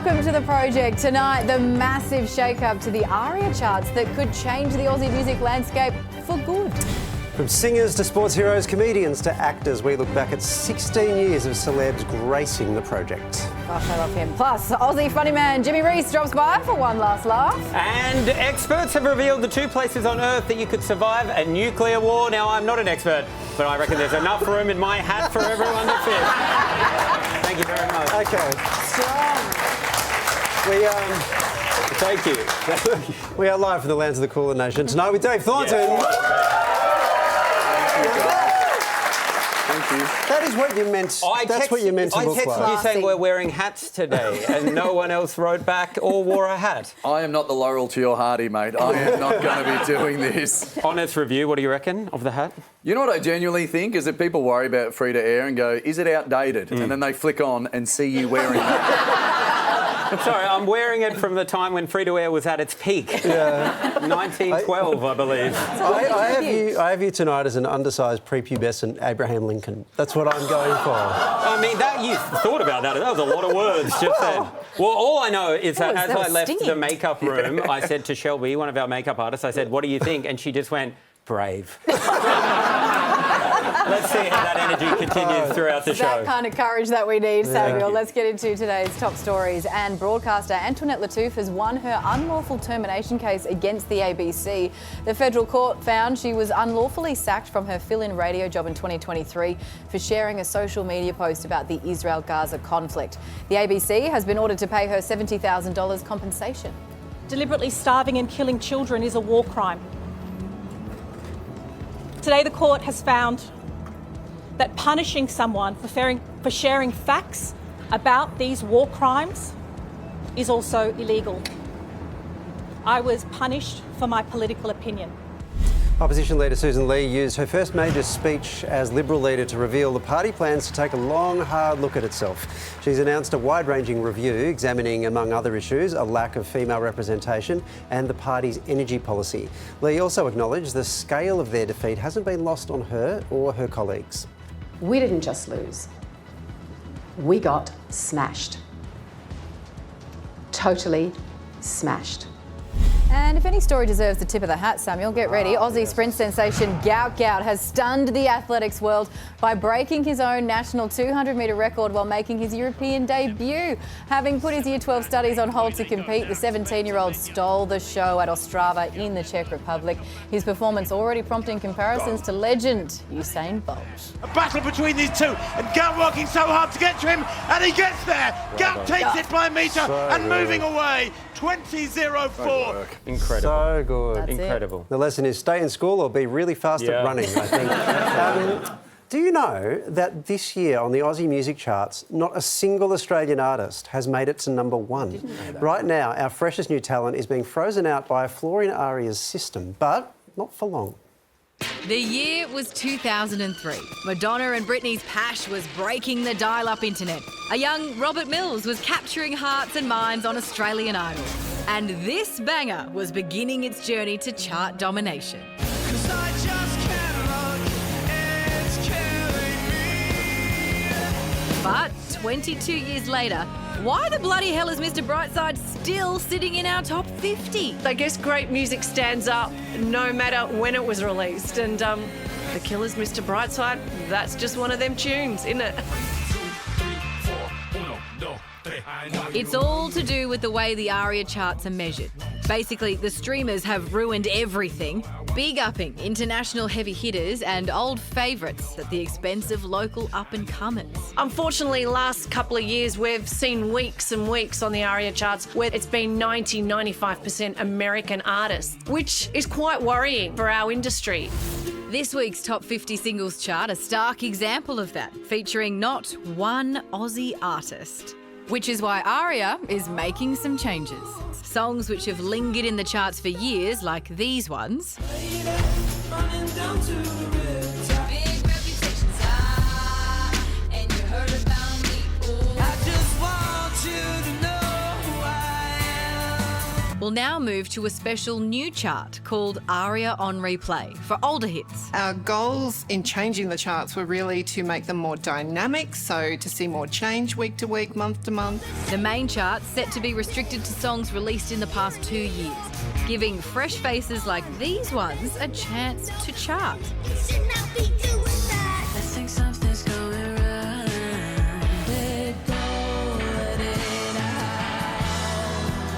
Welcome to the project. Tonight, the massive shake-up to the ARIA charts that could change the Aussie music landscape for good. From singers to sports heroes, comedians to actors, we look back at 16 years of celebs gracing the project. Gosh, I love him. Plus, Aussie funny man Jimmy Rees drops by for one last laugh. And experts have revealed the 2 places on Earth that you could survive a nuclear war. Now, I'm not an expert, but I reckon there's enough room in my hat for everyone to fit. Thank you very much. Okay. Thank you. We are live from the lands of the cooler nation tonight with Dave Thornton. Thank you. That is what you meant. That's what you meant to look like. I texted you saying we're wearing hats today, and no one else wrote back or wore a hat. I am not the Laurel to your Hardy, mate. I am not going to be doing this. Honest review, what do you reckon of the hat? You know what I genuinely think is that people worry about free to air and go, is it outdated? And then they flick on and see you wearing that. Sorry, I'm wearing it from the time when free-to-air was at its peak. Yeah. 1912, I believe. I have you tonight as an undersized prepubescent Abraham Lincoln. That's what I'm going for. I mean, that you thought about that. That was a lot of words just then. Well, all I know is that as I left the makeup room, I said to Shelby, one of our makeup artists, I said, what do you think? And she just went, brave. Let's see how that energy continues throughout the show. That kind of courage that we need, Samuel. Let's get into today's top stories. And broadcaster Antoinette Lattouf has won her unlawful termination case against the ABC. The federal court found she was unlawfully sacked from her fill-in radio job in 2023 for sharing a social media post about the Israel-Gaza conflict. The ABC has been ordered to pay her $70,000 compensation. Deliberately starving and killing children is a war crime. Today, the court has found that punishing someone for sharing facts about these war crimes is also illegal. I was punished for my political opinion. Opposition leader Susan Lee used her first major speech as Liberal leader to reveal the party plans to take a long, hard look at itself. She's announced a wide-ranging review examining, among other issues, a lack of female representation and the party's energy policy. Lee also acknowledged the scale of their defeat hasn't been lost on her or her colleagues. We didn't just lose. We got smashed. Totally smashed. And if any story deserves the tip of the hat, Samuel, get ready. Aussie sprint sensation Gout Gout has stunned the athletics world by breaking his own national 200-metre record while making his European debut. Having put his Year 12 studies on hold to compete, the 17-year-old stole the show at Ostrava in the Czech Republic. His performance already prompting comparisons to legend Usain Bolt. A battle between these two, and Gout working so hard to get to him, and he gets there. Gout takes it by a metre and moving away. 20.04. Incredible. So good. That's incredible. The lesson is stay in school or be really fast at running, I think. Do you know that this year on the Aussie music charts, not a single Australian artist has made it to #1? Right now, our freshest new talent is being frozen out by a flaw in ARIA's system, but not for long. The year was 2003. Madonna and Britney's Pash was breaking the dial-up internet. A young Robert Mills was capturing hearts and minds on Australian Idol. And this banger was beginning its journey to chart domination. But 22 years later, why the bloody hell is Mr. Brightside still sitting in our top 50? I guess great music stands up no matter when it was released. And The Killer's Mr. Brightside, that's just one of them tunes, isn't it? It's all to do with the way the ARIA charts are measured. Basically, the streamers have ruined everything, big-upping international heavy hitters and old favourites at the expense of local up-and-comers. Unfortunately, last couple of years, we've seen weeks and weeks on the ARIA charts where it's been 95% American artists, which is quite worrying for our industry. This week's Top 50 Singles chart, a stark example of that, featuring not one Aussie artist. Which is why ARIA is making some changes. Songs which have lingered in the charts for years, like these ones. will now move to a special new chart called ARIA on Replay for older hits. Our goals in changing the charts were really to make them more dynamic, so to see more change week to week, month to month. The main chart's set to be restricted to songs released in the past 2 years, giving fresh faces like these ones a chance to chart.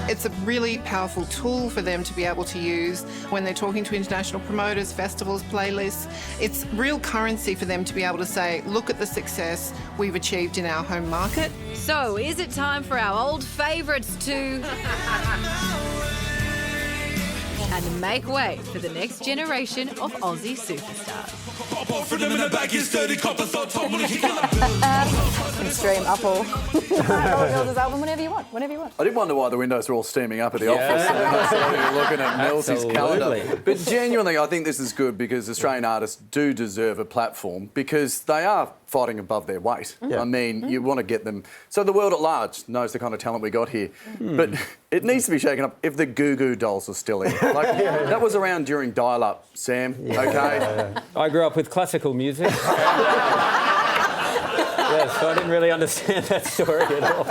It's a really powerful tool for them to be able to use when they're talking to international promoters, festivals, playlists. It's real currency for them to be able to say, look at the success we've achieved in our home market. So, is it time for our old favourites to... and make way for the next generation of Aussie superstars? Extreme Upple. Mills' album whenever you want. I did wonder why the windows are all steaming up at the office. Looking at Millsy's calendar. But genuinely, I think this is good because Australian artists do deserve a platform because they are fighting above their weight. I mean, you want to get them... So the world at large knows the kind of talent we got here. But it needs to be shaken up if the Goo Goo Dolls are still in. Like, that was around during dial-up, Sam, OK? I grew up with classical music. Yes, so I didn't really understand that story at all.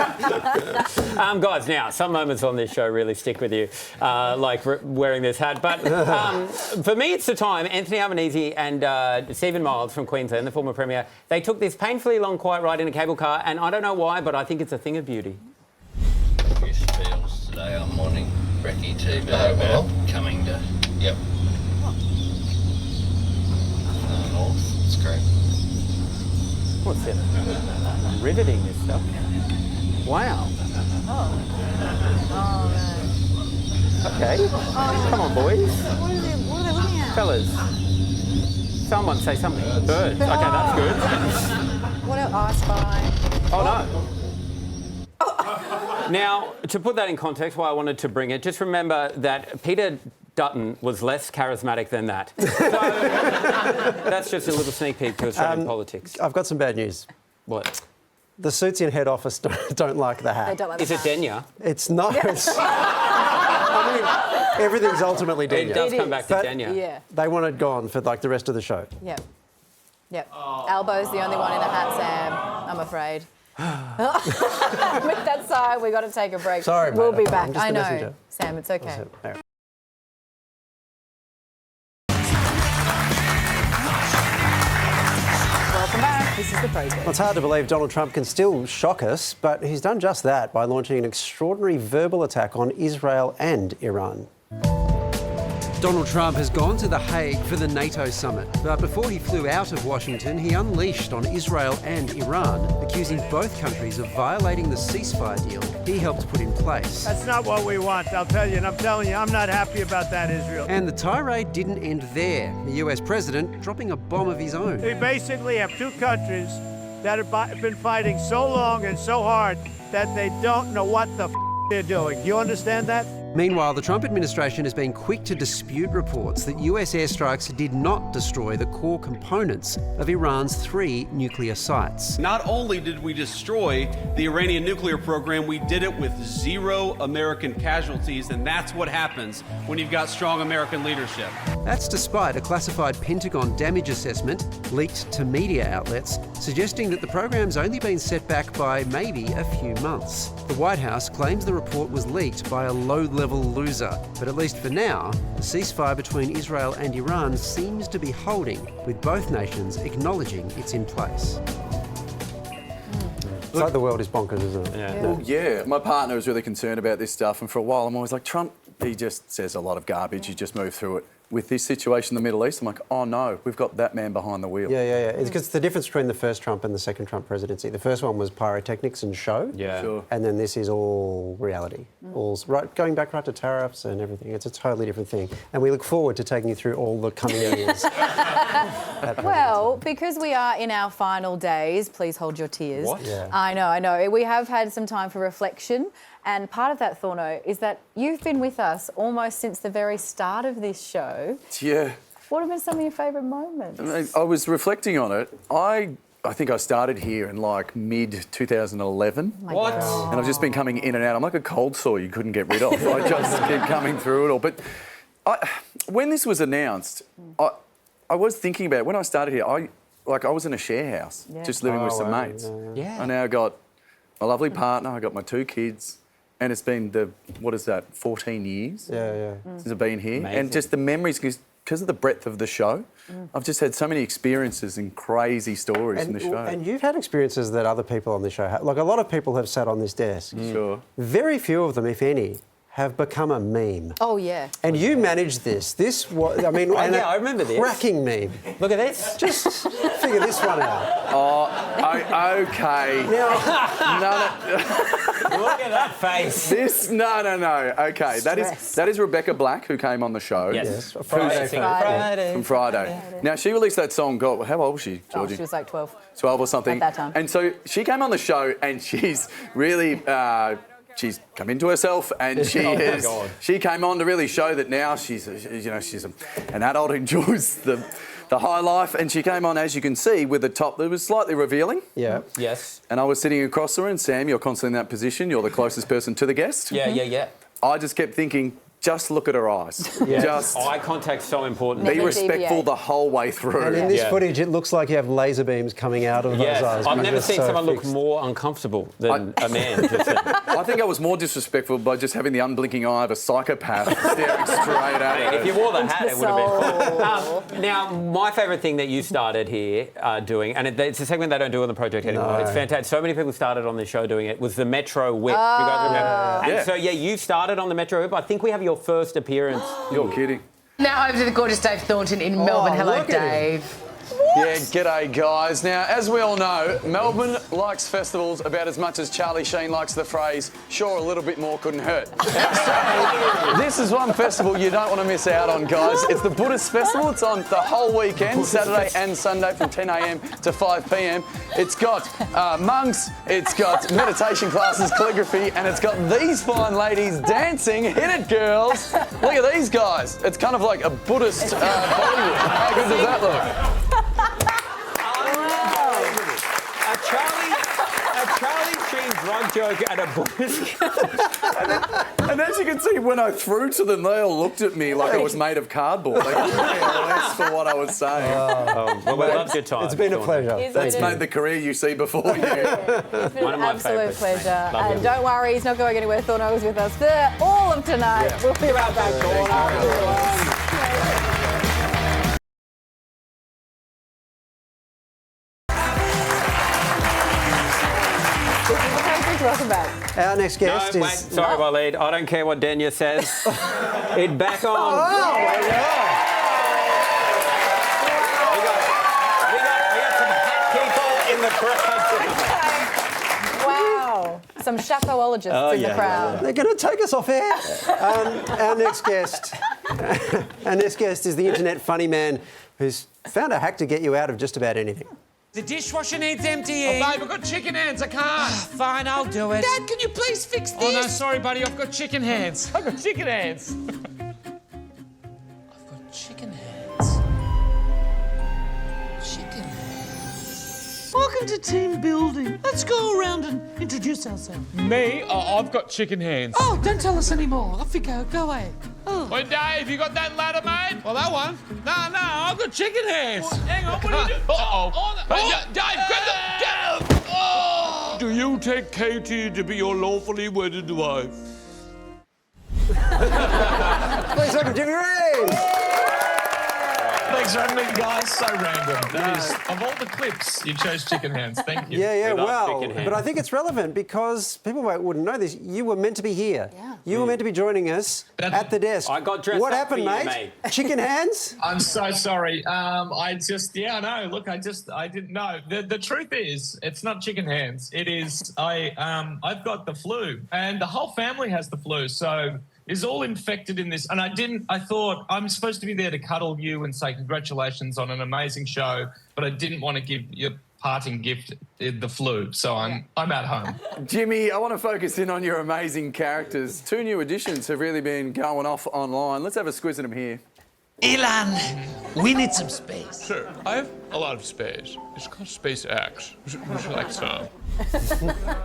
Guys, now, some moments on this show really stick with you, like wearing this hat. But for me, it's the time. Anthony Albanese and Stephen Miles from Queensland, the former Premier, they took this painfully long, quiet ride in a cable car, and I don't know why, but I think it's a thing of beauty. Rees feels today on Morning Brekkie TV about coming to... Yep. North. It's great. What's it? Riveting, this stuff. Wow. Oh, man. Okay. Come on, boys. What are they looking at? Fellas. Someone say something. Birds. Okay, that's good. What else? I Spy. Oh, no. Now, to put that in context, why I wanted to bring it, just remember that Peter Dutton was less charismatic than that. So that's just a little sneak peek to Australian politics. I've got some bad news. What? The suits in head office don't like the hat. They don't like the Is it Denya? It's not. I mean, everything's ultimately Denya. It does come back to Denya. Yeah. They want it gone for like the rest of the show. Yep. Albo's the only one in a hat, Sam, I'm afraid. With that side, we got to take a break. Sorry, mate. We'll be back. I'm just I the know. messenger. Sam, it's okay. That's it. Welcome back. This is the Pro Game. Well, it's hard to believe Donald Trump can still shock us, but he's done just that by launching an extraordinary verbal attack on Israel and Iran. Donald Trump has gone to The Hague for the NATO summit, but before he flew out of Washington, he unleashed on Israel and Iran, accusing both countries of violating the ceasefire deal he helped put in place. That's not what we want, I'll tell you, and I'm telling you, I'm not happy about that, Israel. And the tirade didn't end there, the US president dropping a bomb of his own. We basically have two countries that have been fighting so long and so hard that they don't know what the they're doing. Do you understand that? Meanwhile, the Trump administration has been quick to dispute reports that US airstrikes did not destroy the core components of Iran's 3 nuclear sites. Not only did we destroy the Iranian nuclear program, we did it with 0 American casualties, and that's what happens when you've got strong American leadership. That's despite a classified Pentagon damage assessment leaked to media outlets, suggesting that the program's only been set back by maybe a few months. The White House claims the report was leaked by a low-level loser, but at least for now, the ceasefire between Israel and Iran seems to be holding, with both nations acknowledging it's in place. It's like the world is bonkers, isn't it? Yeah. Well, yeah. My partner was really concerned about this stuff, and for a while I'm always like, Trump, he just says a lot of garbage, you just move through it. With this situation in the Middle East, I'm like, oh no, we've got that man behind the wheel. Yeah. It's because the difference between the first Trump and the second Trump presidency. The first one was pyrotechnics and show. Yeah. Sure. And then this is all reality. All's right, going back right to tariffs and everything. It's a totally different thing. And we look forward to taking you through all the coming years. Well, because we are in our final days, please hold your tears. What? Yeah. I know. We have had some time for reflection. And part of that, Thorno, is that you've been with us almost since the very start of this show. Yeah. What have been some of your favourite moments? I was reflecting on it. I I think I started here in like mid-2011. What? And I've just been coming in and out. I'm like a cold sore you couldn't get rid of. I just keep coming through it all. But when this was announced, I was thinking about it. When I started here, I was in a share house, just living with some mates. I now got a lovely partner, I got my 2 kids, and it's been 14 years since I've been here. Amazing. And just the memories, because of the breadth of the show, I've just had so many experiences and crazy stories in the show. And you've had experiences that other people on the show have. Like, a lot of people have sat on this desk. Sure. Very few of them, if any, have become a meme. Oh, yeah. And you managed this. This was, I mean... I remember this. Cracking meme. Look at this. Just figure this one out. Okay. Look at that face. No. Okay, that is Rebecca Black, who came on the show. Yes. From Friday. Now, she released that song, God, how old was she, Georgie? Oh, she was like 12. 12 or something. At that time. And so she came on the show and she's really... she's come into herself, and she came on to really show that now she's an adult who enjoys the high life, and she came on, as you can see, with a top that was slightly revealing. Yeah. Yes. And I was sitting across her, and Sam, you're constantly in that position. You're the closest person to the guest. Yeah. I just kept thinking, just look at her eyes. Just eye contact's so important. be respectful the whole way through. And in this footage, it looks like you have laser beams coming out of those eyes. I've never seen someone look more uncomfortable than a man. I think I was more disrespectful by just having the unblinking eye of a psychopath staring straight at me. If you wore the hat, it would have been. Now, my favourite thing that you started here doing, and it's a segment they don't do on the project anymore. It's fantastic. So many people started on the show doing it. Was the Metro Whip? You guys remember? And so you started on the Metro Whip. I think we have your first appearance. You're kidding. Now over to the gorgeous Dave Thornton in Melbourne. Hello, Dave. Yeah, g'day guys. Now, as we all know, Melbourne likes festivals about as much as Charlie Sheen likes the phrase, sure, a little bit more couldn't hurt. This is one festival you don't want to miss out on, guys. It's the Buddhist Festival. It's on the whole weekend, Saturday and Sunday from 10 a.m. to 5 p.m. It's got monks, it's got meditation classes, calligraphy, and it's got these fine ladies dancing. Hit it, girls. Look at these guys. It's kind of like a Buddhist Bollywood. How good does that look? A Charlie Sheen drug joke at a Buddhist. And as you can see, when I threw to them, they all looked at me like I was made of cardboard. They gave me less for what I was saying. Well, we loved your time. It's been a pleasure. That's made the career you see before you. It's been One of an my absolute favourites. pleasure. Love And it. don't worry, he's not going anywhere. Thornton was with us for all of tonight. We'll be right back. Welcome back. Our next guest Wait, sorry, Waleed. I don't care what Denya says. It back on. We got some hat people in the crowd. Wow. Some chapeologists in the crowd. They're going to take us off air. Our next guest. Our next guest is the internet funny man who's found a hack to get you out of just about anything. The dishwasher needs emptying. Oh, babe, I've got chicken hands. I can't. Fine, I'll do it. Dad, can you please fix this? Oh, no, sorry, buddy. I've got chicken hands. I've got chicken hands. I've got chicken hands. Chicken hands. Welcome to team building. Let's go around and introduce ourselves. Me? Oh, I've got chicken hands. Oh, don't tell us anymore. Off you go. Go away. Oh. Wait, Dave, you got that ladder, mate? Well, that one. No, I've got chicken hands. Well, hang on, what are you doing? Dave, grab the... Oh. Do you take Katie to be your lawfully wedded wife? Please welcome Jimmy Rees. Thanks for having me, guys. So random. It is. Of all the clips, you chose chicken hands. Thank you. Yeah, well, but I think it's relevant because people wouldn't know this. You were meant to be here. Yeah. You were meant to be joining us at the desk. I got dressed What up happened, for you, mate? Chicken hands? I'm so sorry. I know. Look, I didn't know. The truth is, it's not chicken hands. It is, I've got the flu, and the whole family has the flu, so is all infected in this. And I thought I'm supposed to be there to cuddle you and say congratulations on an amazing show, but I didn't want to give your parting gift the flu, so I'm at home. Jimmy, I want to focus in on your amazing characters. 2 new additions have really been going off online. Let's have a squiz at them here. Elon, we need some space. Sir, I have a lot of space. It's called SpaceX. Would you like some?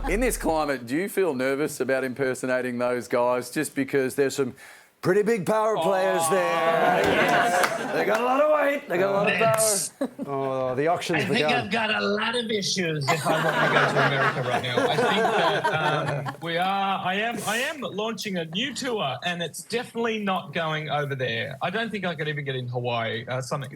In this climate, do you feel nervous about impersonating those guys just because there's some pretty big power players there? Yes. They got a lot of weight. They got a lot of power. Oh, the auction's I think I've got a lot of issues if I want to go to America right now. I think that I am launching a new tour, and it's definitely not going over there. I don't think I could even get in Hawaii.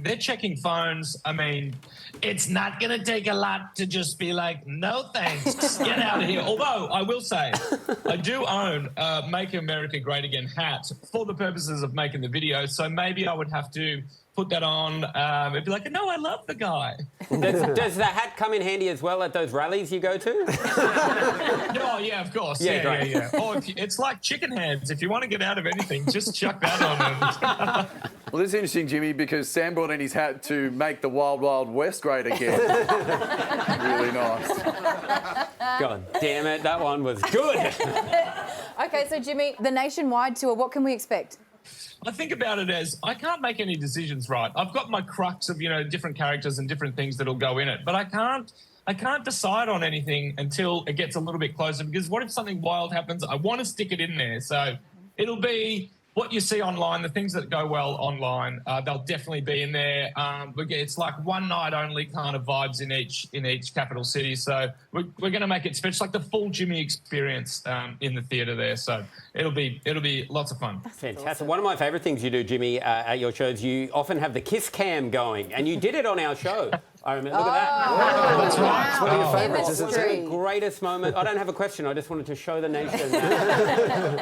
They're checking phones. I mean, it's not going to take a lot to just be like, no thanks, get out of here. Although I will say, I do own Make America Great Again hat for the purposes of making the video. So maybe I would have to put that on. It'd be like, no, I love the guy. Does the hat come in handy as well at those rallies you go to? Oh, yeah, of course. Yeah. Or it's like chicken hands. If you want to get out of anything, just chuck that on. Well, this is interesting, Jimmy, because Sam brought in his hat to make the Wild Wild West great again. Really nice. God damn it, that one was good. Okay, so Jimmy, the nationwide tour, what can we expect? I think about it as I can't make any decisions right. I've got my crux of, different characters and different things that'll go in it, but I can't decide on anything until it gets a little bit closer, because what if something wild happens? I want to stick it in there. So it'll be what you see online, the things that go well online, they'll definitely be in there. It's like one night only kind of vibes in each capital city. So we're going to make it special, like the full Jimmy experience in the theatre there. So it'll be lots of fun. Fantastic. Awesome. One of my favourite things you do, Jimmy, at your shows, you often have the kiss cam going, and you did it on our show. I remember. Look at that. That's right. It's one of your favourites, isn't it? It's the greatest moment. I don't have a question. I just wanted to show the nation.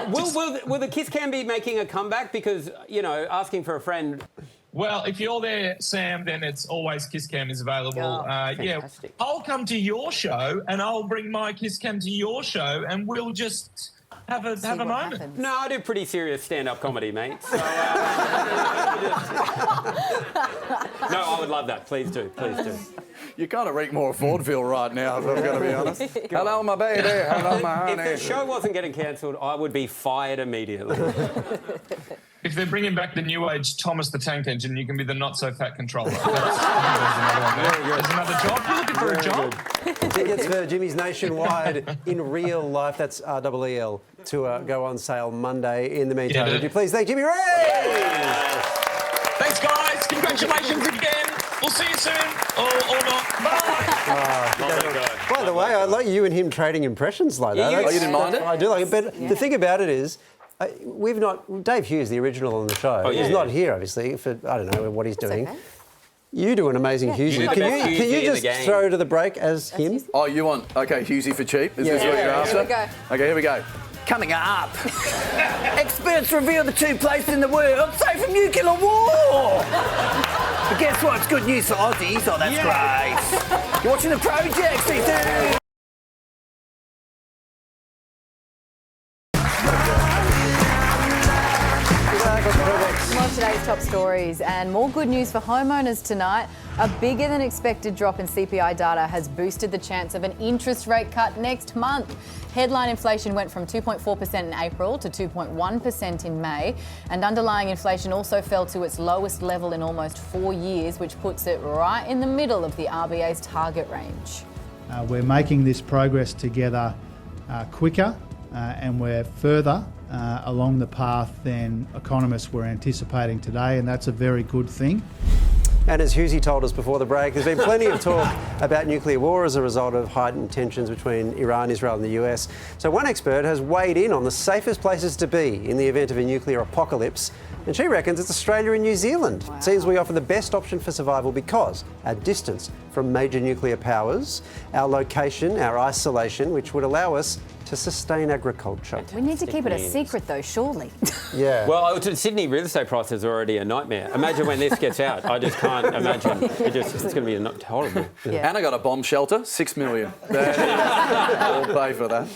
Will the kiss cam be making a comeback? Because, asking for a friend... Well, if you're there, Sam, then it's always Kiss Cam is available. Fantastic. I'll come to your show and I'll bring my Kiss Cam to your show and we'll just have a moment. Happens. No, I do pretty serious stand-up comedy, mate. So, no, I would love that. Please do. You kind of reek more of vaudeville right now, if I'm going to be honest. Hello, my baby. Hello, my honey. If the show wasn't getting cancelled, I would be fired immediately. If they're bringing back the new age Thomas the Tank Engine, you can be the not-so-fat controller. There's another job. You're looking for a job? Tickets for Jimmy's nationwide in real life, that's REEL, tour go on sale Monday. In the meantime, would you please thank Jimmy Rees? Thanks, guys. Congratulations again. We'll see you soon. Or not. Bye. By the way, I like you and him trading impressions like that. Oh, you didn't mind it? I do like it, but the thing about it is, Dave Hughes, the original on the show, is not here, obviously, for, I don't know what he's doing. Okay. You do an amazing Hughesy. Can you just throw to the break as him? Oh, you want, Hughesy for cheap? Is this what you're after? Here we go. Okay, here we go. Coming up, experts reveal the two places in the world safe from nuclear war. But guess what? It's good news for Aussies. Oh, that's great. You're watching The Project, season. More of today's top stories and more good news for homeowners tonight. A bigger than expected drop in CPI data has boosted the chance of an interest rate cut next month. Headline inflation went from 2.4% in April to 2.1% in May, and underlying inflation also fell to its lowest level in almost 4 years, which puts it right in the middle of the RBA's target range. We're making this progress together quicker and we're further along the path than economists were anticipating today, and that's a very good thing. And as Hughesy told us before the break, there's been plenty of talk about nuclear war as a result of heightened tensions between Iran, Israel and the US. So one expert has weighed in on the safest places to be in the event of a nuclear apocalypse, and she reckons it's Australia and New Zealand. Wow. It seems we offer the best option for survival because our distance from major nuclear powers, our location, our isolation, which would allow us to sustain agriculture. We need to keep it a secret though, surely. Yeah. Well, Sydney real estate prices are already a nightmare. Imagine when this gets out. I just can't imagine. It's going to be horrible. Yeah. Anna got a bomb shelter, $6 million. We'll pay for that.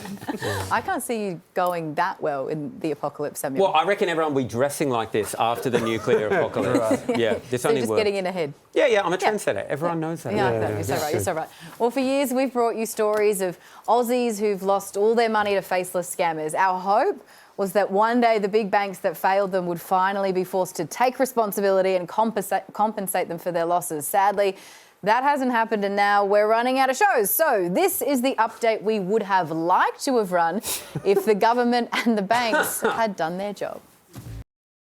I can't see you going that well in the apocalypse, Samuel. Well, I reckon everyone will be dressing like this after the nuclear apocalypse. Right. Yeah, this so only you're just works. getting in ahead. Yeah, I'm a trendsetter. Everyone knows that. Yeah, you're so right. Well, for years we've brought you stories of Aussies who've lost all their their money to faceless scammers. Our hope was that one day the big banks that failed them would finally be forced to take responsibility and compensate them for their losses. Sadly, that hasn't happened, and now we're running out of shows. So this is the update we would have liked to have run if the government and the banks had done their job.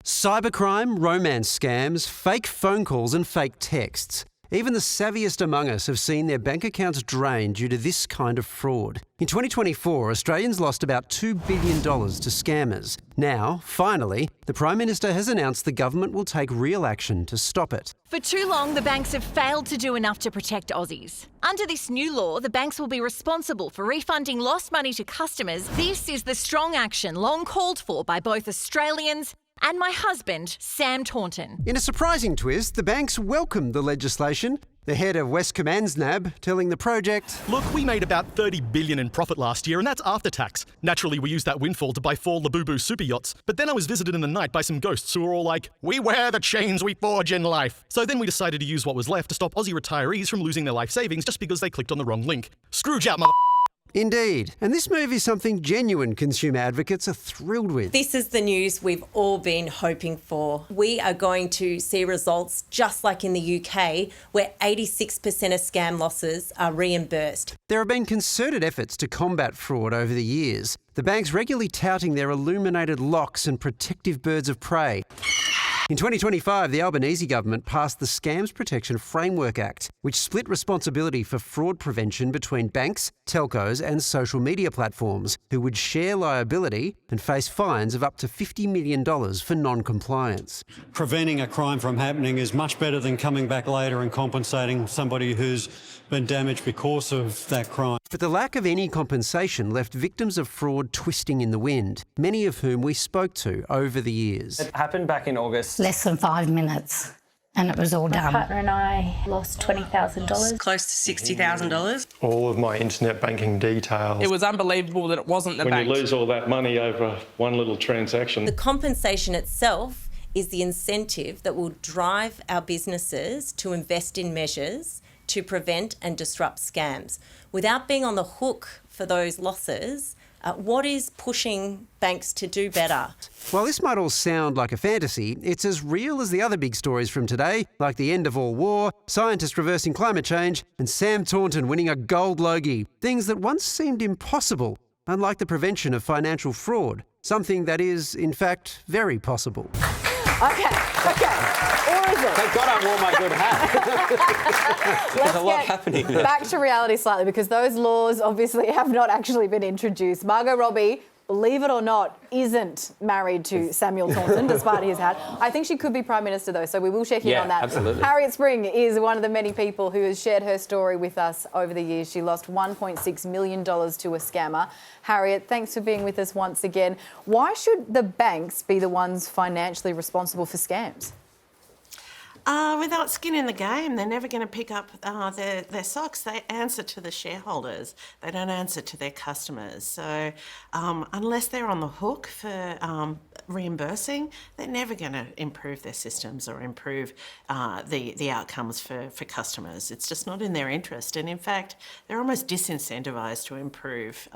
Cybercrime, romance scams, fake phone calls and fake texts. Even the savviest among us have seen their bank accounts drained due to this kind of fraud. In 2024, Australians lost about $2 billion to scammers. Now, finally, the Prime Minister has announced the government will take real action to stop it. For too long, the banks have failed to do enough to protect Aussies. Under this new law, the banks will be responsible for refunding lost money to customers. This is the strong action long called for by both Australians and my husband, Sam Thornton. In a surprising twist, the banks welcomed the legislation. The head of West Command's NAB telling the Project, "Look, we made about $30 billion in profit last year, and that's after tax. Naturally, we used that windfall to buy 4 Labubu super yachts. But then I was visited in the night by some ghosts who were all like, 'We wear the chains we forge in life.' So then we decided to use what was left to stop Aussie retirees from losing their life savings just because they clicked on the wrong link. Scrooge out, mother..." Indeed. And this move is something genuine consumer advocates are thrilled with. This is the news we've all been hoping for. We are going to see results just like in the UK, where 86% of scam losses are reimbursed. There have been concerted efforts to combat fraud over the years. The banks regularly touting their illuminated locks and protective birds of prey. In 2025, the Albanese government passed the Scams Protection Framework Act, which split responsibility for fraud prevention between banks, telcos and social media platforms, who would share liability and face fines of up to $50 million for non-compliance. Preventing a crime from happening is much better than coming back later and compensating somebody who's been damaged because of that crime. But the lack of any compensation left victims of fraud twisting in the wind, many of whom we spoke to over the years. It happened back in August. Less than 5 minutes and it was all done. My partner and I lost $20,000. Close to $60,000. All of my internet banking details. It was unbelievable that it wasn't the when bank. you lose all that money over one little transaction. The compensation itself is the incentive that will drive our businesses to invest in measures to prevent and disrupt scams. Without being on the hook for those losses, what is pushing banks to do better? While this might all sound like a fantasy, it's as real as the other big stories from today, like the end of all war, scientists reversing climate change, and Sam Thornton winning a gold logie. Things that once seemed impossible, unlike the prevention of financial fraud, something that is, in fact, very possible. Okay. Or is it? Thank God I wore my good hat. There's a lot happening there. Back to reality slightly, because those laws obviously have not actually been introduced. Margot Robbie, believe it or not, isn't married to Samuel Thornton, despite his hat. I think she could be Prime Minister, though, so we will check in on that. Absolutely. Harriet Spring is one of the many people who has shared her story with us over the years. She lost $1.6 million to a scammer. Harriet, thanks for being with us once again. Why should the banks be the ones financially responsible for scams? Without skin in the game, they're never going to pick up their socks. They answer to the shareholders. They don't answer to their customers. So unless they're on the hook for reimbursing, they're never going to improve their systems or improve the outcomes for customers. It's just not in their interest. And in fact, they're almost disincentivised to improve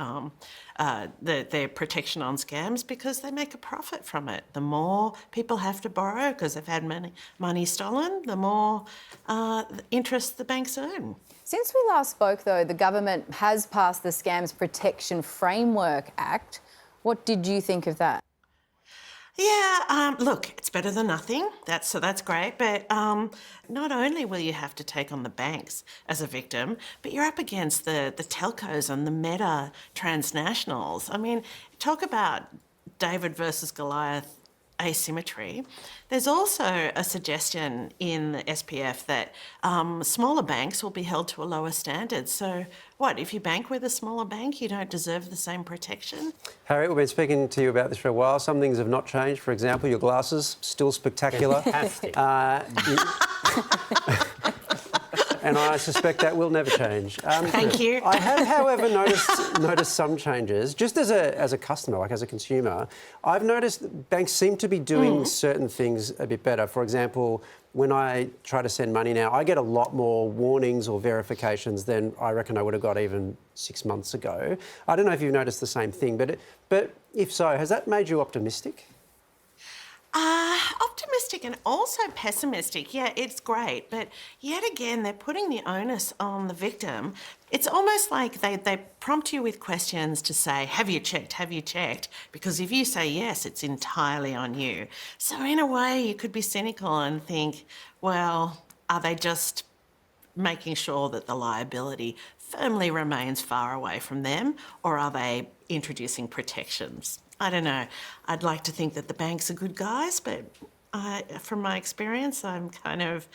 their protection on scams because they make a profit from it. The more people have to borrow because they've had money stolen, the more interest the banks earn. Since we last spoke, though, the government has passed the Scams Protection Framework Act. What did you think of that? Yeah, look, it's better than nothing. That's great. But not only will you have to take on the banks as a victim, but you're up against the telcos and the meta transnationals. I mean, talk about David versus Goliath asymmetry. There's also a suggestion in the SPF that smaller banks will be held to a lower standard. So what, if you bank with a smaller bank, you don't deserve the same protection? Harriet, we've been speaking to you about this for a while. Some things have not changed. For example, your glasses, still spectacular. Fantastic. and I suspect that will never change. Thank you. I have, however, noticed some changes. Just as a customer, like as a consumer, I've noticed banks seem to be doing certain things a bit better. For example, when I try to send money now, I get a lot more warnings or verifications than I reckon I would have got even 6 months ago. I don't know if you've noticed the same thing, but if so, has that made you optimistic? Optimistic and also pessimistic. Yeah, it's great, but yet again, they're putting the onus on the victim. It's almost like they prompt you with questions to say, have you checked, have you checked? Because if you say yes, it's entirely on you. So in a way, you could be cynical and think, well, are they just making sure that the liability firmly remains far away from them, or are they introducing protections? I don't know. I'd like to think that the banks are good guys, but from my experience, I'm kind of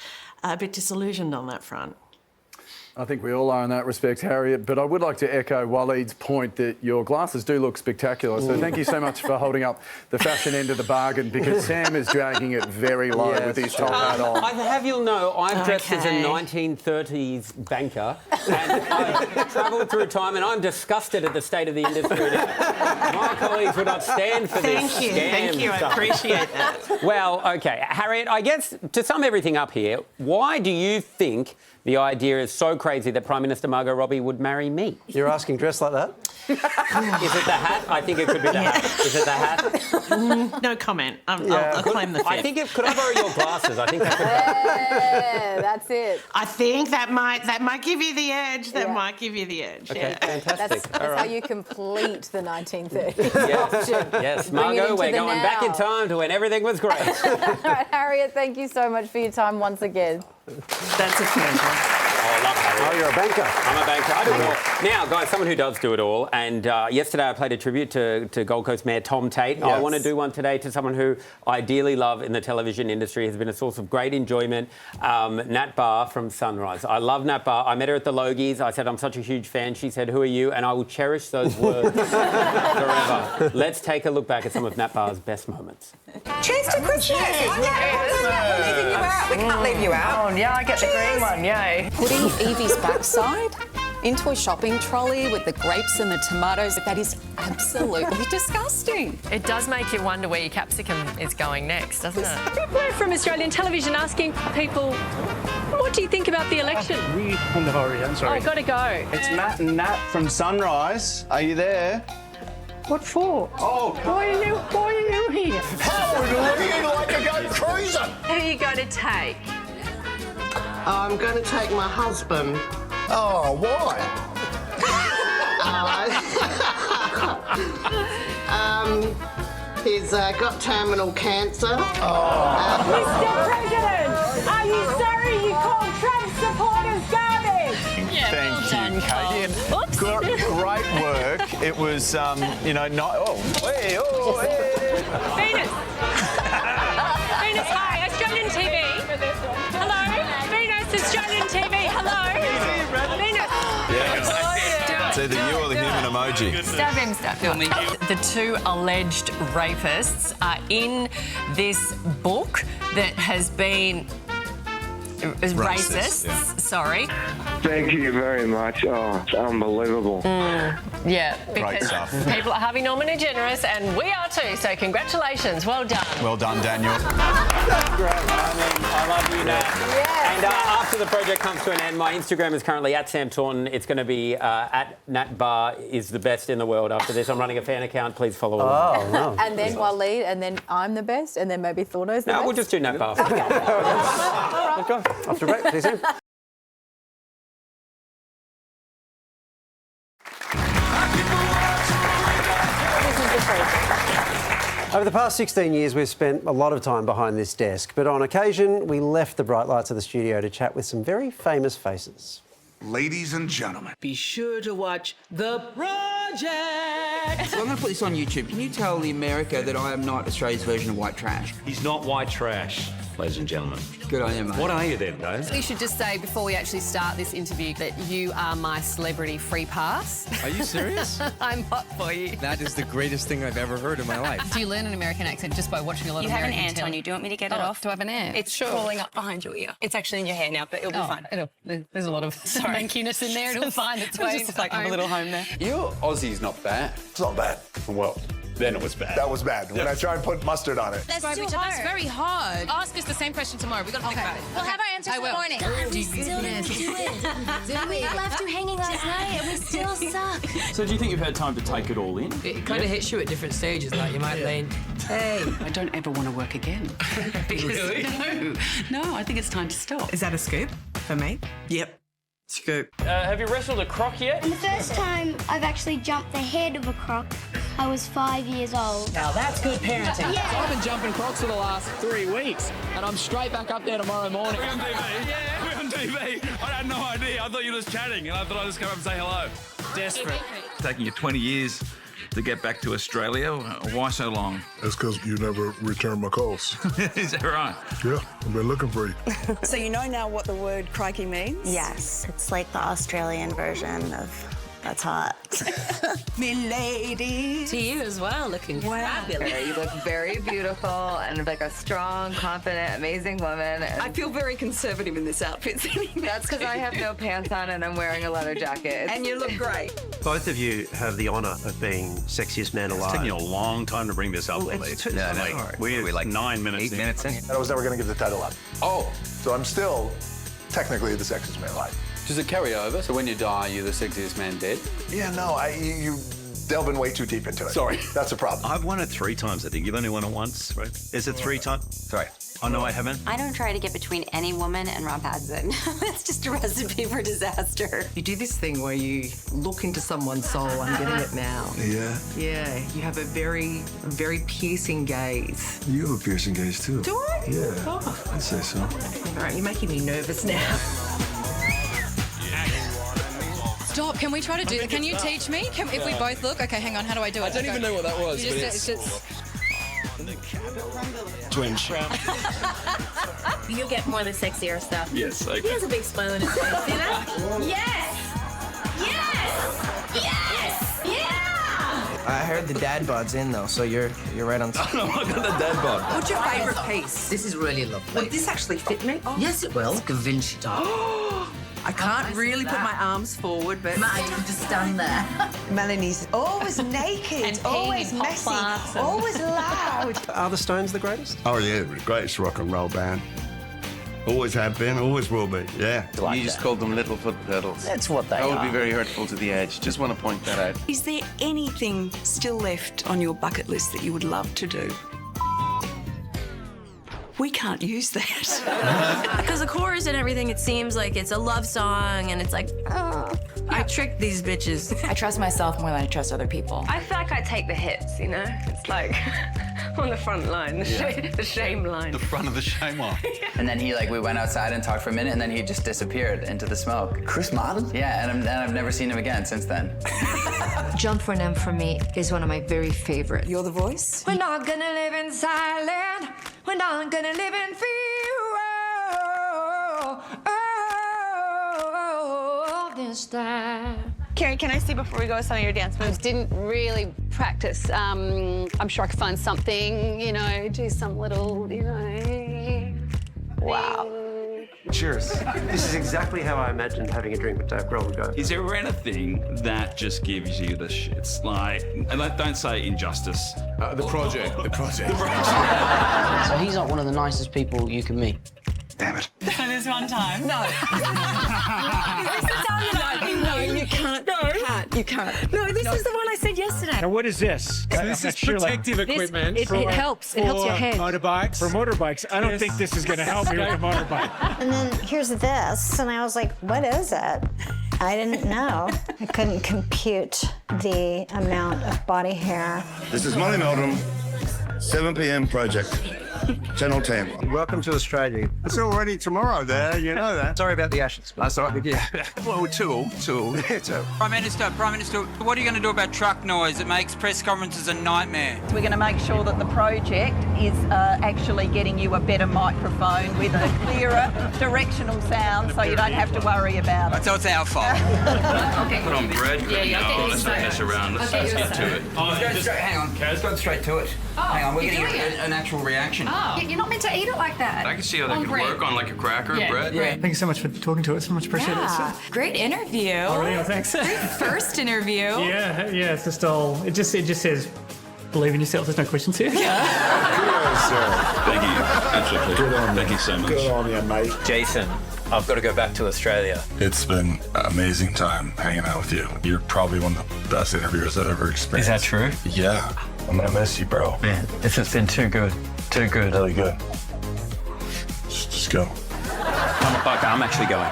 a bit disillusioned on that front. I think we all are in that respect, Harriet, but I would like to echo Waleed's point that your glasses do look spectacular. So thank you so much for holding up the fashion end of the bargain, because Sam is dragging it very low with his top hat on. I have you'll know I'm dressed as a 1930s banker, and I've travelled through time, and I'm disgusted at the state of the industry now. My colleagues would not stand for this scam Thank you. I stuff. appreciate that. Well, OK. Harriet, I guess to sum everything up here, why do you think the idea is so crazy that Prime Minister Margot Robbie would marry me? You're asking dressed like that? Is it the hat? I think it could be the hat. Is it the hat? No comment. I'll claim the fit. I think could I borrow your glasses? I think that could Yeah, that's it. I think that might give you the edge. That might give you the edge. Okay, fantastic. That's how you complete the 1930s Yes, option. yes. Bring it Margot, into we're the going back in now. time to when everything was great. All right, Harriet, thank you so much for your time once again. That's a pleasure. Oh, I love Harriet. Oh, you're a banker. I'm a banker. I do it all. Now, guys, someone who does do it all. And yesterday I played a tribute to Gold Coast Mayor Tom Tate. I want to do one today to someone who I dearly love in the television industry, has been a source of great enjoyment, Nat Barr from Sunrise. I love Nat Barr. I met her at the Logies. I said, I'm such a huge fan. She said, who are you? And I will cherish those words forever. Let's take a look back at some of Nat Barr's best moments. Cheers to Christmas! We're leaving you out. We can't leave you out. Oh, yeah, I get the green one, yay. Putting Evie's backside into a shopping trolley with the grapes and the tomatoes, that is absolutely disgusting. It does make you wonder where your capsicum is going next, doesn't it? People from Australian television asking people, what do you think about the election? On the ARIA, sorry. Oh, gotta go. It's Matt and Nat from Sunrise. Are you there? What for? Oh, Why are you here? how would you like to go cruising? Who are you going to take? I'm going to take my husband. Oh, why? He's got terminal cancer. Mr. President, are you sorry you called Trump supporters garbage? Yeah, Thank you, Katie. And great work. It was, not. Oh, hey, oh, hey. Venus. Venus, hi, Australian TV. Hello? Venus, Australian TV, hello? Venus. Yes. It's either you or the human emoji. Stab him, stab him. The two alleged rapists are in this book that has been racist. Sorry. Thank you very much. Oh, it's unbelievable. Yeah, because people are Harvey Norman and generous, and we are too. So congratulations, well done. Well done, Daniel. Great. I love you, Nat. Yes, and after the project comes to an end, my Instagram is currently at Sam Thornton. It's going to be at Nat Barr is the best in the world. After this, I'm running a fan account. Please follow along. Oh, no. And then Waleed, and then I'm the best, and then maybe Thorno's the best. No, we'll just do Nat Barr. Okay. After break, see you soon. Over the past 16 years, we've spent a lot of time behind this desk, but on occasion, we left the bright lights of the studio to chat with some very famous faces. Ladies and gentlemen, be sure to watch The Project. So I'm going to put this on YouTube. Can you tell the America that I am not Australia's version of white trash? He's not white trash. ladies and gentlemen. Good on you, mate. What are you then, Dave? We should just say before we actually start this interview that you are my celebrity free pass. Are you serious? I'm hot for you. That is the greatest thing I've ever heard in my life. Do you learn an American accent just by watching a lot of American You have an ant telly? on you. Do you want me to get it off? Do I have an ant? It's crawling up behind your ear. It's actually in your hair now, but it'll be fine. There's a lot of mankiness in there. It'll find its way. Just like a little home there. Your Aussie's not bad. It's not bad. Well, then it was bad. That was bad. When I tried and put mustard on it. That's too hard. That's very hard. Ask us the same question tomorrow. We've got to think about it. We'll have our answers in the morning. We still didn't do it. We left you hanging last night and we still suck. So do you think you've had time to take it all in? It kind of hits you at different stages. Like you might lean, hey, I don't ever want to work again. Really? No, I think it's time to stop. Is that a scoop for me? Yep. Scoop. Have you wrestled a croc yet? And the first time I've actually jumped the head of a croc, I was 5 years old. Now that's good parenting. Yeah. I've been jumping crocs for the last 3 weeks, and I'm straight back up there tomorrow morning. We're on TV. Yeah, we're on TV. I had no idea. I thought you were just chatting, and I thought I'd just come up and say hello. Desperate. Taking you 20 years to get back to Australia. Why so long? That's because you never returned my calls. Is that right? Yeah, I've been looking for you. So you know now what the word crikey means? Yes, it's like the Australian version of that's hot. Me lady. To you as well, looking fabulous. You look very beautiful and like a strong, confident, amazing woman. I feel very conservative in this outfit. That's because I have no pants on and I'm wearing a leather jacket. And you look great. Both of you have the honour of being sexiest man alive. It's taken you a long time to bring this up, We're like 9 minutes 8 minutes in. And I was never going to give the title up. Oh, So I'm still technically the sexiest man alive. does it carry over? So when you die, you're the sexiest man dead? Yeah, no, you delving way too deep into it. Sorry. That's a problem. I've won it 3 times, I think. You've only won it once, right? Is it 3 times? Sorry. Oh, no, I haven't. I don't try to get between any woman and Rob Hadson. That's just a recipe for disaster. You do this thing where you look into someone's soul. I'm getting it now. Yeah. Yeah, you have a very piercing gaze. You have a piercing gaze too. Do I? Yeah. Oh. I'd say so. All right, you're making me nervous now. Stop. Can we try to do that? Can you teach me? If we both look? Okay, hang on. How do I do it? I don't even know what that was, You but just, it's Twinge. You get more of the sexier stuff. Yes, okay. He has a big smile on his face. See that? Yes! Yes! Yes! Yeah! I heard the dad bod's in though, so you're right on. I got the dad bod. What's your favourite piece? This is really lovely. Would this actually fit me? Yes, it will. It's Da Vinci doll. I can't really put my arms forward, but Matt, you just stand there. Melanie's always naked, always messy, always loud. Are the Stones the greatest? Oh, yeah, the greatest rock and roll band. Always have been, always will be, yeah. You just called them Littlefoot Turtles. That's what they That would are. be very hurtful to the edge. Just want to point that out. Is there anything still left on your bucket list that you would love to do? We can't use that. Because the chorus and everything, it seems like it's a love song, and it's like, oh, I tricked these bitches. I trust myself more than I trust other people. I feel like I take the hits, you know? It's like on the front line, the shame line. The front of the shame line. And then we went outside and talked for a minute, and then he just disappeared into the smoke. Chris Martin? Yeah, and I've never seen him again since then. John Farnham for me is one of my very favourites. You're the voice? We're not gonna live in silence. We're not gonna live in fear. This time. Carrie, can I see before we go some of your dance moves? Didn't really practice. I'm sure I could find something, do some little, Wow. Cheers. This is exactly how I imagined having a drink with Dave Grohl would go. Is there anything that just gives you the shits? And don't say Injustice. The project. So he's not one of the nicest people you can meet. Damn it. For this one time? No. No, you can't. No. You can't. No, this is the one I said yesterday. Now, what is this? So this is protective equipment. It helps. It helps your head. Motorbikes. For motorbikes. I don't think this is going to help me with a motorbike. And then here's this, and I was like, what is it? I didn't know. I couldn't compute the amount of body hair. This is Molly Meldrum, 7 p.m. project. Channel 10. Welcome to Australia. It's already tomorrow there, you know that. Sorry about the ashes. That's all right. Yeah. Well, two. Prime Minister, what are you going to do about truck noise? It makes press conferences a nightmare. We're going to make sure that the project is actually getting you a better microphone with a clearer directional sound so you don't have to worry about it. So it's our fault. Okay. Put on bread. No, let's not mess around. Let's get to it. Hang on, let's go straight to it. Hang on, we're getting an actual reaction. You're not meant to eat it like that. I can see how that could work on like a cracker, bread. Yeah. Thank you so much for talking to us. So much appreciated. Great interview. Oh, really? Thanks. Great first interview. Yeah. It's just all. It just says, believe in yourself. There's no questions here. Thank you. Absolutely. Good on you. Thank you so much. Good on you, mate. Jason, I've got to go back to Australia. It's been an amazing time hanging out with you. You're probably one of the best interviewers I've ever experienced. Is that true? Yeah. I'm gonna miss you, bro. Man, this has been too good. Too good. Really good. Just go. Motherfucker, I'm actually going.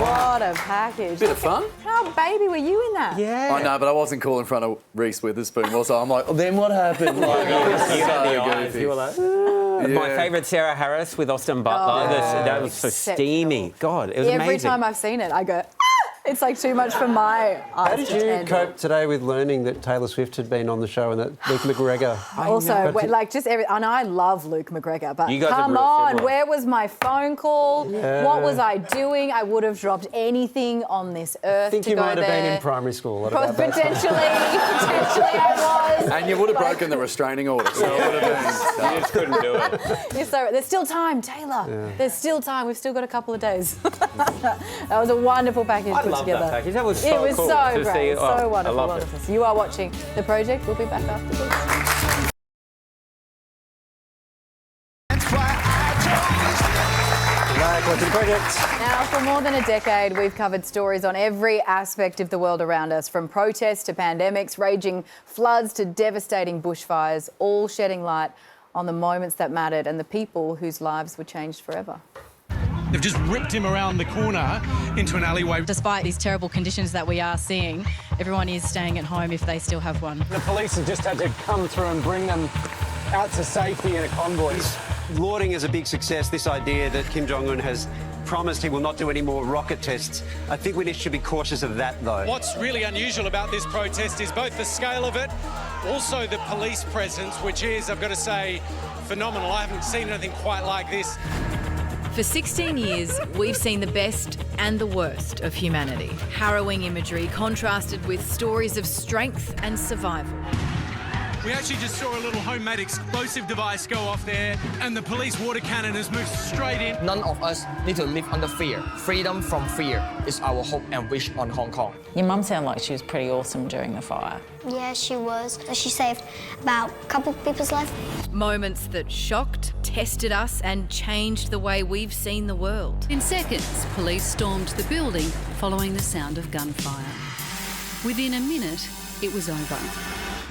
What a package. Bit of fun. How baby were you in that? Yeah. I know, but I wasn't cool in front of Rees Witherspoon, was I? I'm like, then what happened? Like, you had the eyes. You were like, My favourite, Sarah Harris with Austin Butler. That was so steamy. God, it was amazing. Every time I've seen it, I go, it's like too much for my eyes. How did you cope today with learning that Taylor Swift had been on the show and that Luke McGregor? Also, like just and I love Luke McGregor, but You guys are come real on, similar. where was my phone call? Yeah. What was I doing? I would have dropped anything on this earth I think to you go might have there. been in primary school at about that Potentially I was. And you would have broken the restraining order, so it would have been. You just couldn't do it. So there's still time, Taylor. Yeah. There's still time. We've still got a couple of days. That was a wonderful package I put love together. that package. That was so It was cool so to great. see. So wonderful. I loved wonderful. So you are watching The Project. We'll be back after this. Welcome to The Project. Now, for more than a decade, we've covered stories on every aspect of the world around us, from protests to pandemics, raging floods to devastating bushfires, all shedding light on the moments that mattered and the people whose lives were changed forever. They've just ripped him around the corner into an alleyway. Despite these terrible conditions that we are seeing, everyone is staying at home if they still have one. The police have just had to come through and bring them out to safety in a convoy. Lauding as a big success this idea that Kim Jong-un has promised he will not do any more rocket tests. I think we should be cautious of that, though. What's really unusual about this protest is both the scale of it, also the police presence, which is, I've got to say, phenomenal. I haven't seen anything quite like this. For 16 years, we've seen the best and the worst of humanity. Harrowing imagery contrasted with stories of strength and survival. We actually just saw a little homemade explosive device go off there, and the police water cannon has moved straight in. None of us need to live under fear. Freedom from fear is our hope and wish on Hong Kong. Your mum sounded like she was pretty awesome during the fire. Yeah, she was. She saved about a couple of people's lives. Moments that shocked, tested us and changed the way we've seen the world. In seconds, police stormed the building following the sound of gunfire. Within a minute, it was over.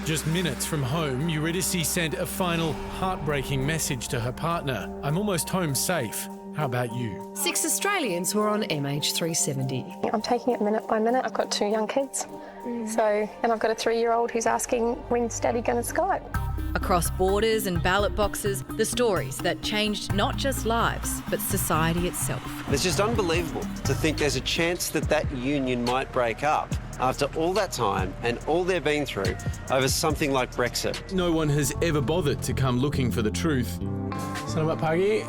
Just minutes from home, Eurydice sent a final heartbreaking message to her partner. I'm almost home safe. How about you? 6 Australians were on MH370. I'm taking it minute by minute. I've got 2 young kids. And I've got a 3-year-old who's asking, when's Daddy going to Skype? Across borders and ballot boxes, the stories that changed not just lives, but society itself. It's just unbelievable to think there's a chance that that union might break up after all that time and all they've been through over something like Brexit. No one has ever bothered to come looking for the truth. Selamat pagi.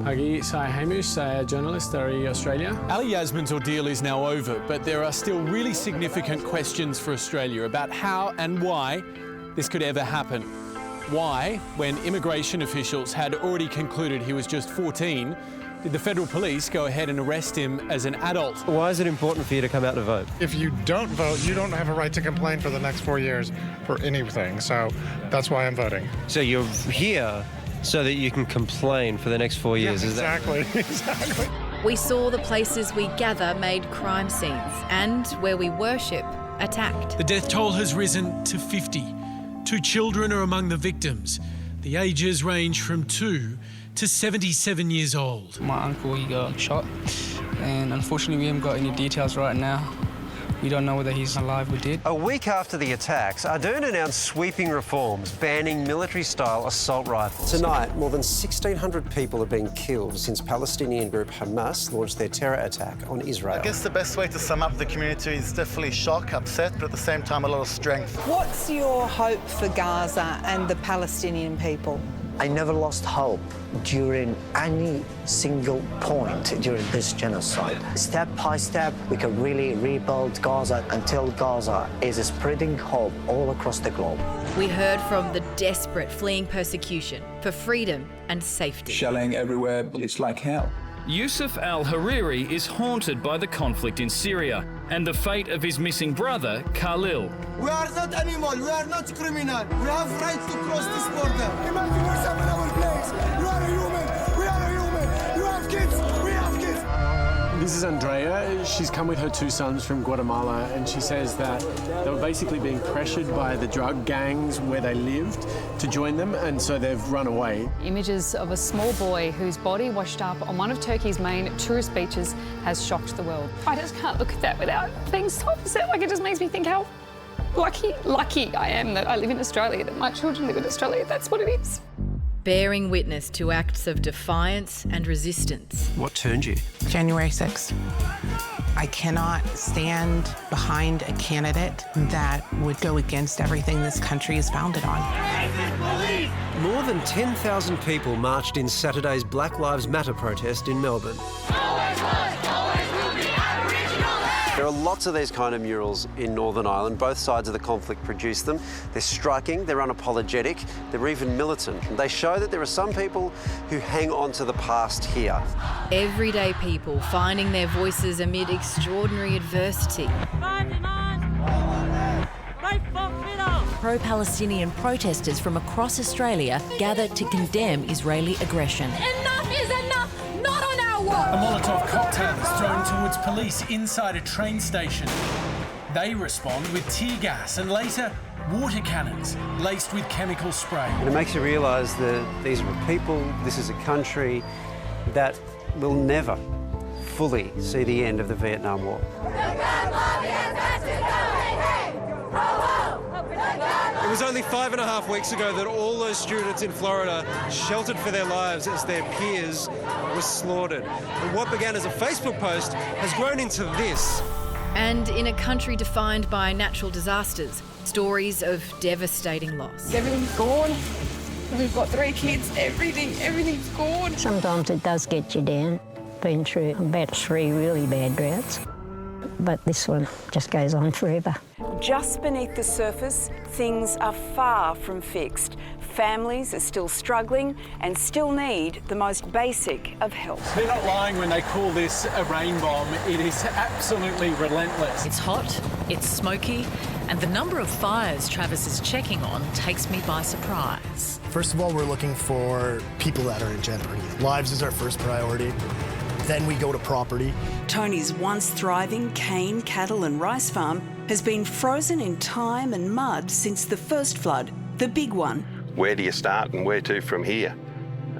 Pagi, saya Hamish, saya journalist dari Australia. Ali Yasmin's ordeal is now over, but there are still really significant questions for Australia about how and why this could ever happen. Why, when immigration officials had already concluded he was just 14, did the federal police go ahead and arrest him as an adult? Why is it important for you to come out to vote? If you don't vote, you don't have a right to complain for the next 4 years for anything. So that's why I'm voting. So you're here so that you can complain for the next 4 years, Yeah, is that? exactly. We saw the places we gather made crime scenes and where we worship attacked. The death toll has risen to 50. 2 children are among the victims. The ages range from 2 to 77 years old. My uncle, he got shot, and unfortunately we haven't got any details right now. We don't know whether he's alive or dead. A week after the attacks, Ardern announced sweeping reforms, banning military-style assault rifles. Tonight, more than 1,600 people have been killed since Palestinian group Hamas launched their terror attack on Israel. I guess the best way to sum up the community is definitely shock, upset, but at the same time a lot of strength. What's your hope for Gaza and the Palestinian people? I never lost hope during any single point during this genocide. Step by step, we can really rebuild Gaza until Gaza is spreading hope all across the globe. We heard from the desperate fleeing persecution for freedom and safety. Shelling everywhere, it's like hell. Yusuf al-Hariri is haunted by the conflict in Syria and the fate of his missing brother, Khalil. We are not animals, we are not criminal. We have rights to cross this border. Imagine yourself in our place. You are a human, we are a human. You have kids, we have kids. This is Andrea. She's come with her 2 sons from Guatemala, and she says that they were basically being pressured by the drug gangs where they lived to join them, and so they've run away. Images of a small boy whose body washed up on one of Turkey's main tourist beaches has shocked the world. I just can't look at that without being so upset. Like, it just makes me think how lucky I am that I live in Australia, that my children live in Australia. That's what it is. Bearing witness to acts of defiance and resistance. What turned you? January 6th. I cannot stand behind a candidate that would go against everything this country is founded on. More than 10,000 people marched in Saturday's Black Lives Matter protest in Melbourne. There are lots of these kind of murals in Northern Ireland. Both sides of the conflict produce them. They're striking, they're unapologetic, they're even militant. They show that there are some people who hang on to the past here. Everyday people finding their voices amid extraordinary adversity. Pro-Palestinian protesters from across Australia gathered to condemn Israeli aggression. Enough is enough! Not on our watch! A Molotov cocktail is thrown towards police inside a train station. They respond with tear gas and later water cannons laced with chemical spray. And it makes you realise that these are people, this is a country that will never fully see the end of the Vietnam War. It was only 5.5 weeks ago that all those students in Florida sheltered for their lives as their peers were slaughtered. And what began as a Facebook post has grown into this. And in a country defined by natural disasters, stories of devastating loss. Everything's gone. We've got 3 kids, everything's gone. Sometimes it does get you down. Been through about 3 really bad droughts, but this one just goes on forever. Just beneath the surface, things are far from fixed. Families are still struggling and still need the most basic of help. They're not lying when they call this a rain bomb. It is absolutely relentless. It's hot, it's smoky, and the number of fires Travis is checking on takes me by surprise. First of all, we're looking for people that are in jeopardy. Lives is our first priority. Then we go to property. Tony's once thriving cane, cattle and rice farm has been frozen in time and mud since the first flood, the big one. Where do you start and where to from here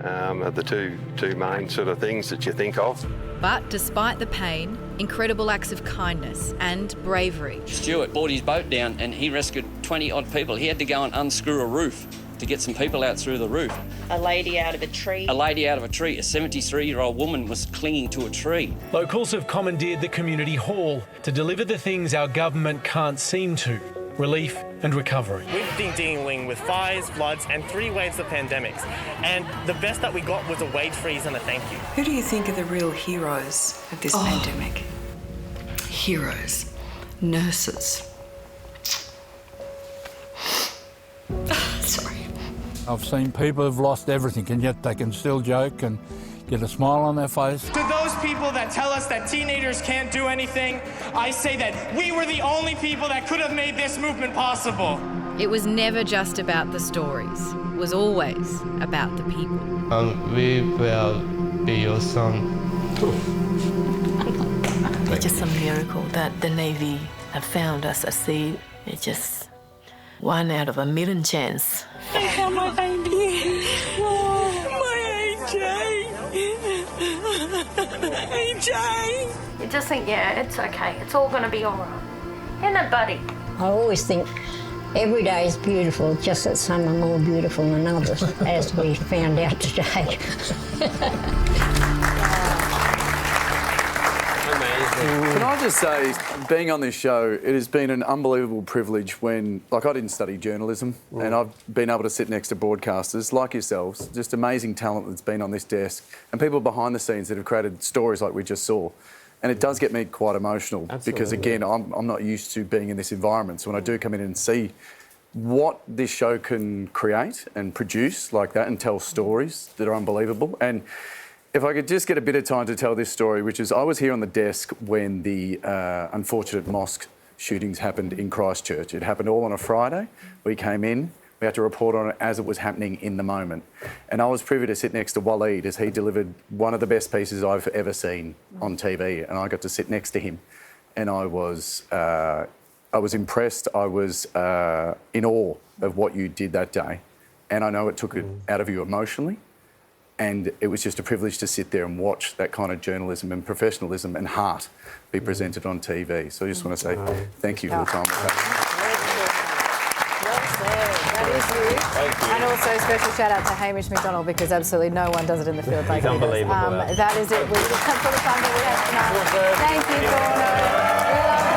are the two main sort of things that you think of. But despite the pain, incredible acts of kindness and bravery. Stuart brought his boat down and he rescued 20-odd people. He had to go and unscrew a roof to get some people out through the roof. A lady out of a tree. A lady out of a tree. A 73-year-old woman was clinging to a tree. Locals have commandeered the community hall to deliver the things our government can't seem to: relief and recovery. We've been dealing with fires, floods and 3 waves of pandemics, and the best that we got was a wage freeze and a thank you. Who do you think are the real heroes of this pandemic? Heroes. Nurses. Sorry. I've seen people who've lost everything and yet they can still joke and get a smile on their face. To those people that tell us that teenagers can't do anything, I say that we were the only people that could have made this movement possible. It was never just about the stories. It was always about the people. We will be your son. It's just a miracle that the Navy have found us at sea. It's just 1 out of a million chance. I have my baby. My AJ. You just think, yeah, it's okay. It's all going to be all right. Isn't it, buddy? I always think every day is beautiful, just that some are more beautiful than others, as we found out today. Can I just say, being on this show, it has been an unbelievable privilege when, like, I didn't study journalism and I've been able to sit next to broadcasters like yourselves, just amazing talent that's been on this desk and people behind the scenes that have created stories like we just saw. And it does get me quite emotional because, again, I'm not used to being in this environment. So when I do come in and see what this show can create and produce like that and tell stories that are unbelievable. And if I could just get a bit of time to tell this story, which is I was here on the desk when the unfortunate mosque shootings happened in Christchurch. It happened all on a Friday. We came in, we had to report on it as it was happening in the moment. And I was privy to sit next to Waleed as he delivered one of the best pieces I've ever seen on TV. And I got to sit next to him. And I was impressed. I was in awe of what you did that day. And I know it took it out of you emotionally. And it was just a privilege to sit there and watch that kind of journalism and professionalism and heart be presented on TV. So I just want to say thank you for the time we've had. That is you. Thank you. And also a special shout out to Hamish McDonald because absolutely no one does it in the field like he does. Unbelievable. That is it. For the time that we have tonight. Thank you, Thornton. We love